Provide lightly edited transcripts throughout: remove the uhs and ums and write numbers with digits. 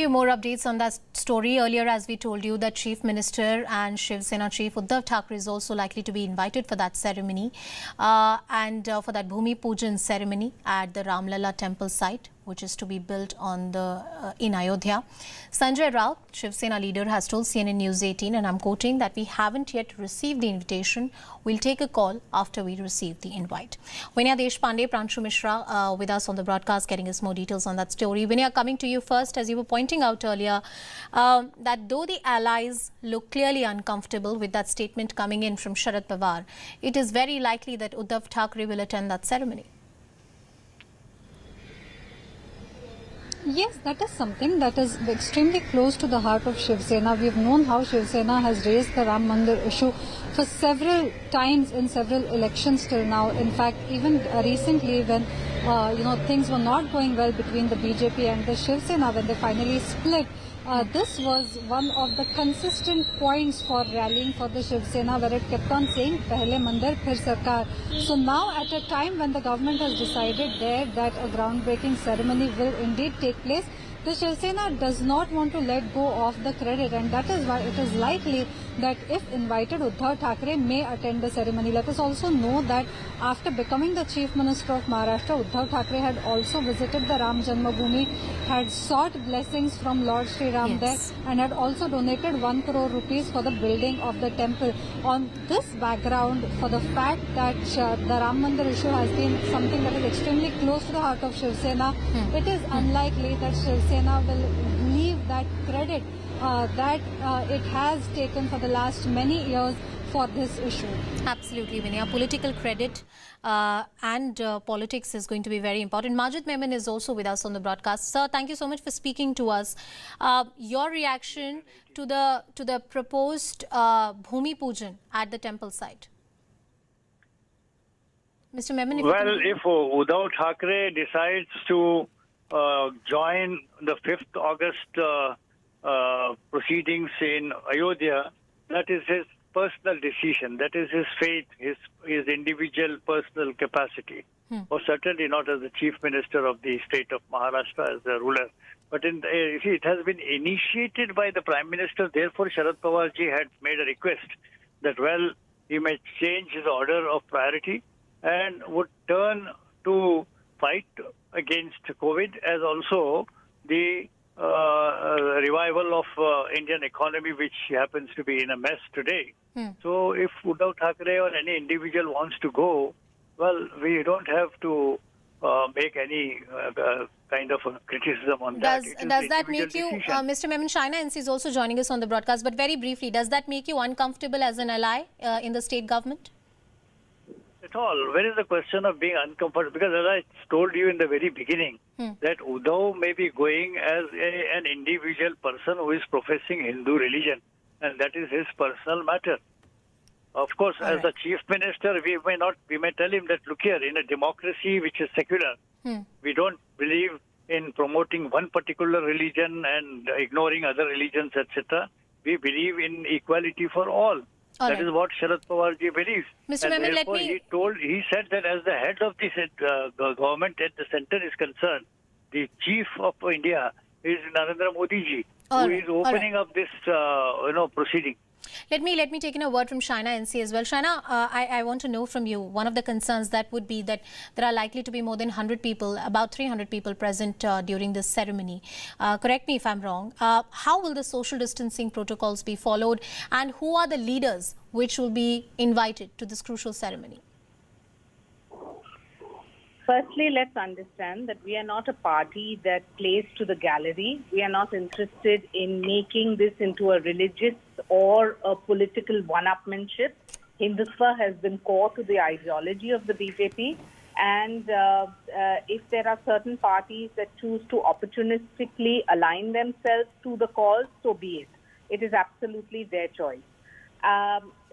you more updates on that story. Earlier, as we told you, that Chief Minister and Shiv Sena Chief Uddhav Thackeray is also likely to be invited for that ceremony and for that Bhumi Pujan ceremony at the Ramlala temple site, which is to be built on in Ayodhya. Sanjay Raut, Shiv Sena leader, has told CNN News 18, and I'm quoting, that we haven't yet received the invitation. We'll take a call after we receive the invite. Vinaya Deshpande, Pranshu Mishra with us on the broadcast, getting us more details on that story. Vinaya, coming to you first, as you were pointing out earlier, that though the allies look clearly uncomfortable with that statement coming in from Sharad Pawar, it is very likely that Uddhav Thackeray will attend that ceremony. Yes, that is something that is extremely close to the heart of Shiv Sena. We have known how Shiv Sena has raised the Ram Mandir issue for several times in several elections till now. In fact, even recently when things were not going well between the BJP and the Shiv Sena, when they finally split, this was one of the consistent points for rallying for the Shiv Sena, where it kept on saying, "Pehle Mandir, phir Sarkar." So now, at a time when the government has decided there that a groundbreaking ceremony will indeed take place, the Shiv Sena does not want to let go of the credit, and that is why it is likely that if invited, Uddhav Thackeray may attend the ceremony. Let us also know that after becoming the Chief Minister of Maharashtra, Uddhav Thackeray had also visited the Ram Janmabhoomi, had sought blessings from Lord Shri Ram there, and had also donated 1 crore rupees for the building of the temple. On this background, for the fact that the Ram Mandir issue has been something that is extremely close to the heart of Shiv Sena, it is unlikely that Shiv Sena will leave that credit that it has taken for the last many years for this issue. Absolutely, Vinaya. Political credit and politics is going to be very important. Majid Memon is also with us on the broadcast. Sir, thank you so much for speaking to us. Your reaction to the proposed Bhumi Pujan at the temple site? Mr. Memon, if Uddhav Thackeray decides to join the 5th August proceedings in Ayodhya, that is his personal decision, that is his faith, his individual personal capacity, or certainly not as the Chief Minister of the state of Maharashtra, as the ruler. But it has been initiated by the Prime Minister. Therefore, Sharad Pawar ji had made a request that, well, he may change his order of priority and would turn to fight against COVID, as also the revival of Indian economy, which happens to be in a mess today. So if Uddhav Thackeray or any individual wants to go, well, we don't have to make any kind of a criticism on that. Does that make you, Mr. Memon, Shaina NC is also joining us on the broadcast, but very briefly, does that make you uncomfortable as an ally in the state government? At all. Where is the question of being uncomfortable? Because as I told you in the very beginning, that Uddhav may be going as an individual person who is professing Hindu religion, and that is his personal matter. Of course, as the Chief Minister, we may tell him that, look here, in a democracy which is secular, we don't believe in promoting one particular religion and ignoring other religions, etc. We believe in equality for all. That is what Sharad Pawar ji believes. Mr. Memon, let me... He said that as the head of the government at the center is concerned, the chief of India is Narendra Modi ji, who is opening up this, proceeding. Let me take in a word from Shaina NC as well. Shaina, I want to know from you, one of the concerns that would be that there are likely to be more than 100 people, about 300 people present during this ceremony. Correct me if I'm wrong. How will the social distancing protocols be followed, and who are the leaders which will be invited to this crucial ceremony? Firstly, let's understand that we are not a party that plays to the gallery. We are not interested in making this into a religious or a political one-upmanship. Hindutva has been core to the ideology of the BJP. And if there are certain parties that choose to opportunistically align themselves to the cause, so be it. It is absolutely their choice.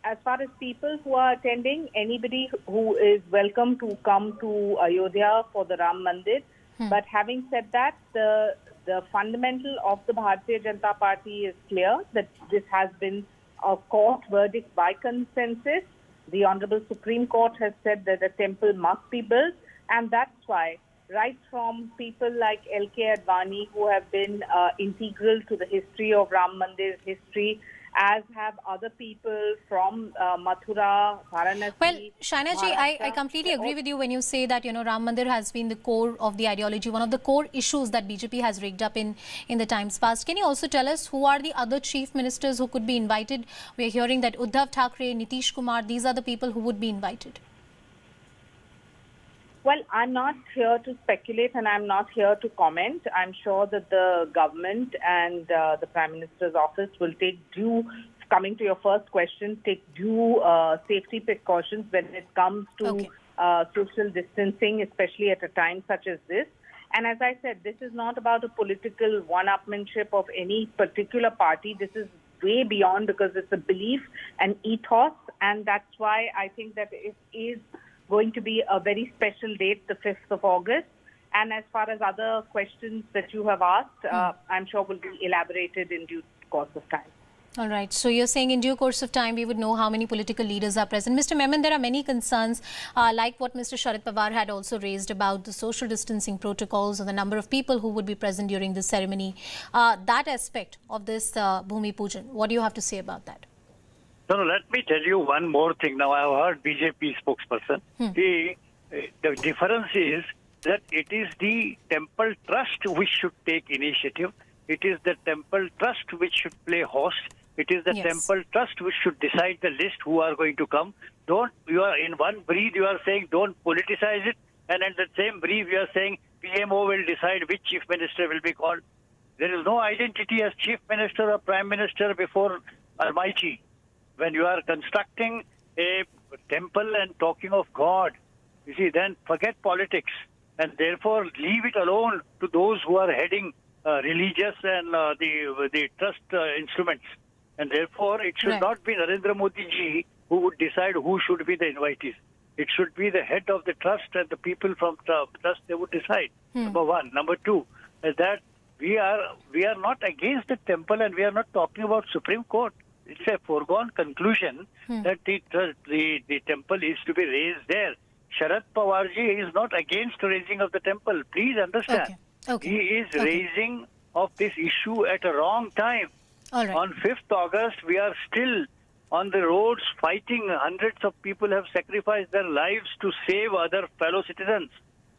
As far as people who are attending, anybody who is welcome to come to Ayodhya for the Ram Mandir. But having said that, the fundamental of the Bharatiya Janata Party is clear that this has been a court verdict by consensus. The Honorable Supreme Court has said that the temple must be built, and that's why right from people like L.K. Advani, who have been integral to the history of Ram Mandir history, as have other people from Mathura, Varanasi. Well, Shaina ji, I Maharashtra. completely agree with you when you say that, Ram Mandir has been the core of the ideology, one of the core issues that BJP has rigged up in the times past. Can you also tell us who are the other chief ministers who could be invited? We are hearing that Uddhav Thackeray, Nitish Kumar, these are the people who would be invited. Well, I'm not here to speculate and I'm not here to comment. I'm sure that the government and the Prime Minister's office will take due, coming to your first question, take due safety precautions when it comes to social distancing, especially at a time such as this. And as I said, this is not about a political one-upmanship of any particular party. This is way beyond, because it's a belief and ethos, and that's why I think that it is going to be a very special date, the 5th of August. And as far as other questions that you have asked, I'm sure will be elaborated in due course of time. All right. So you're saying in due course of time, we would know how many political leaders are present. Mr. Memon, there are many concerns, like what Mr. Sharad Pawar had also raised about the social distancing protocols or the number of people who would be present during the ceremony. That aspect of this Bhumi Pujan, what do you have to say about that? No, let me tell you one more thing. Now, I have heard BJP spokesperson. The difference is that it is the temple trust which should take initiative. It is the temple trust which should play host. It is the temple trust which should decide the list who are going to come. You are in one breath, you are saying don't politicize it. And at the same breath, you are saying PMO will decide which chief minister will be called. There is no identity as chief minister or prime minister before Almighty. When you are constructing a temple and talking of God, you see, then forget politics and therefore leave it alone to those who are heading religious and the trust instruments. And therefore, it should not be Narendra Modi ji who would decide who should be the invitees. It should be the head of the trust and the people from trust, they would decide. Number one. Number two, is that we are not against the temple and we are not talking about Supreme Court. It's a foregone conclusion that the temple is to be raised there. Sharad Pawar ji is not against raising of the temple. Please understand. He is raising of this issue at a wrong time. All right. On 5th August, we are still on the roads fighting. Hundreds of people have sacrificed their lives to save other fellow citizens.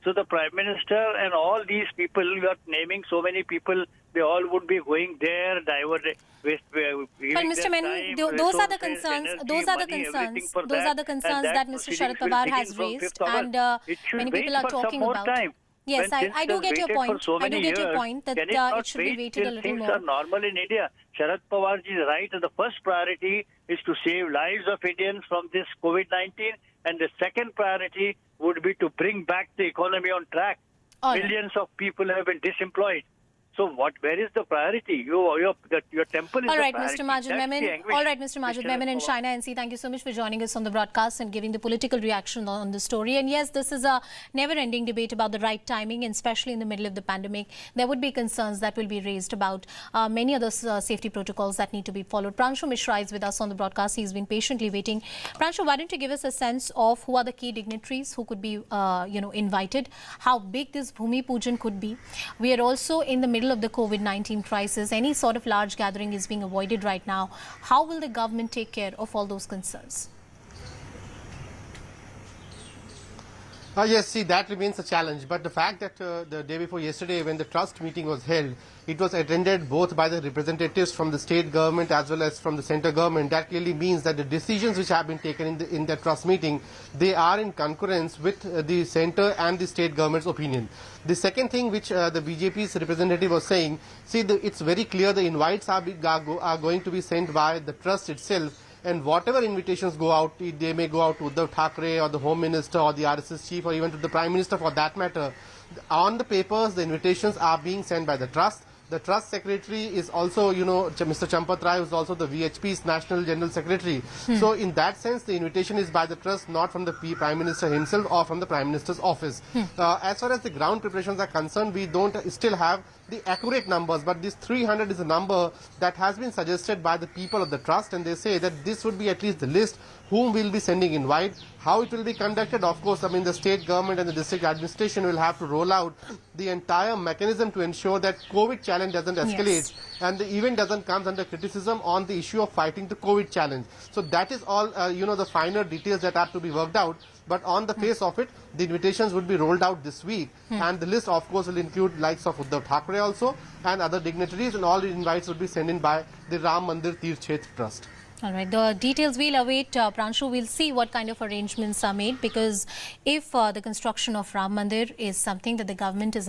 So the Prime Minister and all these people, you are naming so many people, they all would be going there, diverted. Well, Mr. Menon, those are the concerns. Those are the concerns. Those are the concerns that Mr. Sharad Pawar has raised, and many people are talking about. Yes, I do get your point. I do get your point that it should be waited a little things more. are normal in India. Sharad Pawar ji is right. The first priority is to save lives of Indians from this COVID-19, and the second priority would be to bring back the economy on track. Millions of people have been disemployed. So where is the priority? Your temple is All right, the priority. Mr. Majid Memon. All right, Mr. Majid Memon and Shaina NC, thank you so much for joining us on the broadcast and giving the political reaction on the story. And yes, this is a never-ending debate about the right timing, and especially in the middle of the pandemic. There would be concerns that will be raised about many other safety protocols that need to be followed. Pranshu Mishra is with us on the broadcast. He's been patiently waiting. Pranshu, why don't you give us a sense of who are the key dignitaries who could be, invited? How big this Bhumi Pujan could be? We are also in the middle of the COVID-19 crisis. Any sort of large gathering is being avoided right now. How will the government take care of all those concerns? Yes, see, that remains a challenge. But the fact that the day before yesterday, when the trust meeting was held, it was attended both by the representatives from the state government as well as from the centre government. That clearly means that the decisions which have been taken in the trust meeting, they are in concurrence with the centre and the state government's opinion. The second thing which the BJP's representative was saying, see, it's very clear the invites are going to be sent by the trust itself. And whatever invitations go out, they may go out to Uddhav Thackeray or the Home Minister or the RSS Chief or even to the Prime Minister for that matter. On the papers, the invitations are being sent by the Trust. The Trust Secretary is also, Mr. Champat Rai, who is also the VHP's National General Secretary. So in that sense, the invitation is by the Trust, not from the Prime Minister himself or from the Prime Minister's office. As far as the ground preparations are concerned, we don't still have the accurate numbers, but this 300 is a number that has been suggested by the people of the Trust, and they say that this would be at least the list whom we'll be sending invite. How it will be conducted, of course, I mean, the state government and the district administration will have to roll out the entire mechanism to ensure that COVID challenge doesn't escalate and the event doesn't come under criticism on the issue of fighting the COVID challenge. So that is all, the finer details that have to be worked out. But on the face of it, the invitations would be rolled out this week. And the list, of course, will include likes of Uddhav Thackeray also and other dignitaries, and all the invites would be sent in by the Ram Mandir Tirth Kshetra Trust. All right, the details we'll await. Pranshu, we'll see what kind of arrangements are made, because if the construction of Ram Mandir is something that the government is